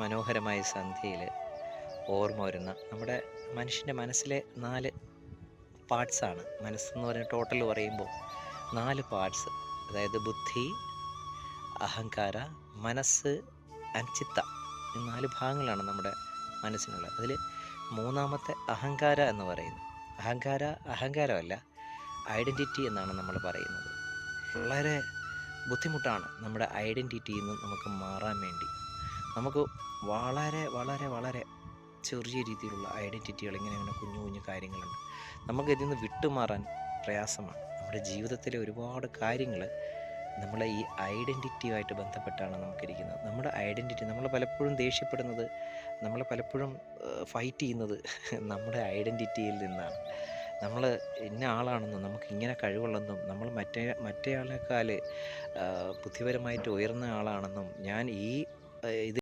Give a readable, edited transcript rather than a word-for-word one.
മനോഹരമായ സന്ധ്യയിൽ ഓർമ്മ വരുന്ന നമ്മുടെ മനുഷ്യൻ്റെ മനസ്സിലെ 4 പാർട്സാണ്. മനസ്സെന്ന് പറഞ്ഞ ടോട്ടൽ പറയുമ്പോൾ 4 പാർട്സ്, അതായത് ബുദ്ധി, അഹങ്കാര, മനസ്സ് ആൻഡ് ചിത്ത. ഈ 4 ഭാഗങ്ങളാണ് നമ്മുടെ മനസ്സിനുള്ളത്. അതിൽ മൂന്നാമത്തെ അഹങ്കാര എന്ന് പറയുന്നത്. അഹങ്കാരമല്ല, ഐഡൻറ്റിറ്റി എന്നാണ് നമ്മൾ പറയുന്നത്. വളരെ ബുദ്ധിമുട്ടാണ് നമ്മുടെ ഐഡൻറ്റിറ്റിയിൽ നിന്ന് നമുക്ക് മാറാൻ വേണ്ടി. നമുക്ക് വളരെ വളരെ വളരെ ചെറിയ രീതിയിലുള്ള ഐഡൻറ്റിറ്റികൾ, ഇങ്ങനെ കുഞ്ഞു കുഞ്ഞു കാര്യങ്ങളുണ്ട്. നമുക്കിതിൽ നിന്ന് വിട്ടുമാറാൻ പ്രയാസമാണ്. നമ്മുടെ ജീവിതത്തിലെ ഒരുപാട് കാര്യങ്ങൾ നമ്മളെ ഈ ഐഡൻറ്റിറ്റിയുമായിട്ട് ബന്ധപ്പെട്ടാണ് നമുക്കിരിക്കുന്നത്. നമ്മുടെ ഐഡൻറ്റിറ്റി, നമ്മൾ പലപ്പോഴും ദേഷ്യപ്പെടുന്നത്, നമ്മൾ പലപ്പോഴും ഫൈറ്റ് ചെയ്യുന്നത് നമ്മുടെ ഐഡൻറ്റിറ്റിയിൽ നിന്നാണ്. നമ്മൾ ഇന്ന ആളാണെന്നും നമുക്കിങ്ങനെ കഴിവുള്ളെന്നും നമ്മൾ മറ്റേയാളേക്കാൾ ബുദ്ധിപരമായിട്ട് ഉയർന്ന ആളാണെന്നും ഞാൻ ഈ ഇത്